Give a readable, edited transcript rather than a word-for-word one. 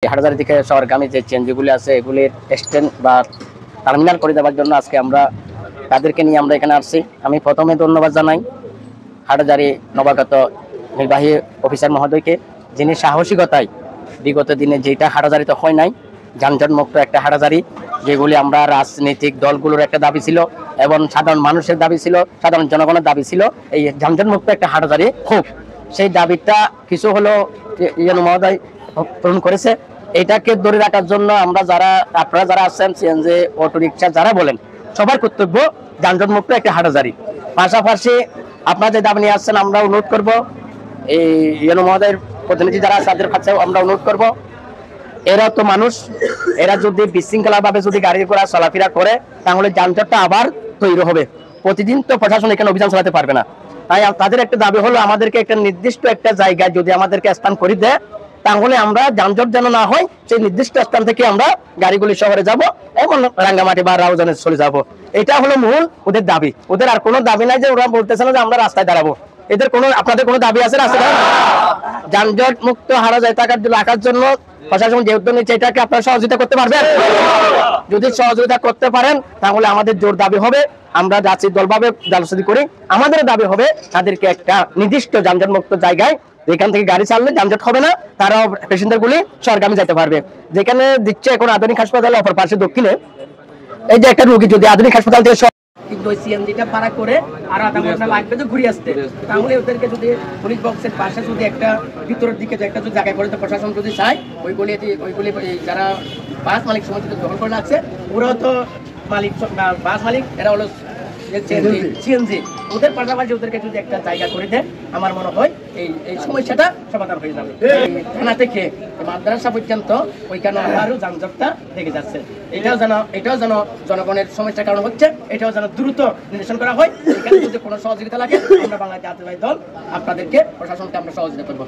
হাটহাজারী থেকে শহরগামী যে চেঞ্জগুলি আছে এগুলির স্ট্যান্ড বা টার্মিনাল করে দেওয়ার জন্য আজকে আমরা তাদেরকে নিয়ে আমরা এখানে আসছি। আমি প্রথমে ধন্যবাদ জানাই হাটহাজারী নবাগত নির্বাহী অফিসার মহোদয়কে, যিনি সাহসিকতায় বিগত দিনে যেটা হাটহাজারীতে হয় নাই, যানজট মুক্ত একটা হাটহাজারী, যেগুলি আমরা রাজনৈতিক দলগুলোর একটা দাবি ছিল এবং সাধারণ মানুষের দাবি ছিল, সাধারণ জনগণের দাবি ছিল এই যানজট মুক্ত একটা হাটহাজারী হোক। সেই দাবিটা কিছু হলো ইয়ানু মহোদয় পূরণ করেছে। এটাকে ধরে রাখার জন্য আমরা আপনারা যারা আছেন সিএনজি অটো রিক্সা যারা বলেন, সবার কর্তব্য যানজট মুক্ত একটা হাটহাজারী। পাশাপাশি আপনারা যে দাবি নিয়ে আসছেন আমরা অনুরোধ করবো এই ইয়ানু মহোদয়ের প্রতিনিধি যারা আছে তাদের কাছে আমরা অনুরোধ করবো, এরা তো মানুষ, এরা যদি বিশৃঙ্খলা ভাবে যদি গাড়ি ঘোড়া চলাফেরা করে তাহলে যানজটটা আবার তৈরি হবে। প্রতিদিন তো প্রশাসন এখানে অভিযান চালাতে পারবে না। তাই তাদের একটা দাবি হলো আমাদেরকে একটা নির্দিষ্ট একটা জায়গায় যদি আমাদেরকে স্থান করে দেয় তাহলে আমরা যানজট যেন না হয়, সেই নির্দিষ্ট স্থান থেকে আমরা গাড়িগুলি শহরে যাব এবং রাঙ্গামাটি বা রাউজানে চলে যাব। এটা হলো মূল ওদের দাবি। ওদের আর কোনো দাবি নাই যে ওরা বলতেছে না যে আমরা রাস্তায় দাঁড়াবো। এদের কোনো আপনাদের কোনো দাবি আছে রাস্তায় যানজট মুক্ত হাটহাজারী রাখার জন্য প্রশাসন যে উদ্যোগ নিচ্ছে এটাকে আপনারা সহযোগিতা করতে পারবেন? যদি সহযোগিতা করতে পারেন তাহলে আমাদের জোর দাবি হবে, আমরা জাতীয় দলভাবে আলোচনা করি, আমাদের দাবি হবে তাদেরকে একটা নির্দিষ্ট যানজট মুক্ত জায়গায় যেখান থেকে গাড়ি চাললে যানজট হবে না, তারাও প্যাসেঞ্জার গুলি শহরগামী যেতে পারবে। যেখানে দিচ্ছে এখন আধুনিক হাসপাতালে অপর পাশে দক্ষিণে এই যে একটা রোগী যদি আধুনিক হাসপাতাল থেকে কিন্তু ওই সিএনজিটা ভাড়া করে আর আধা ঘন্টা লাগবে তো ঘুরে আসতে, তাহলে ওদেরকে যদি পুলিশ বক্সের পাশে যদি একটা ভিতরের দিকে একটা যদি জায়গায় করে প্রশাসন যদি চায় ওইগুলি যারা বাস মালিক সময় দখল করে রাখছে, ওরাও তো মালিক বাস মালিক, এরা হলো সিএনজি, ওদের পাশাপাশি ওদেরকে যদি একটা জায়গা করে দেন আমার মনে হয় এই সমস্যাটা সমাধান হয়ে যাবে। থানা থেকে মাদ্রাসা পর্যন্ত ওইখানে আরো যানজটটা থেকে যাচ্ছে, এটাও যেন জনগণের সমস্যার কারণ হচ্ছে, এটাও যেন দ্রুত নিরসন করা হয়। এখানে যদি কোনো সহযোগিতা লাগে আমরা বাংলাদেশ জাতীয়তাবাদী দল আপনাদেরকে প্রশাসনকে আমরা সহযোগিতা করবো।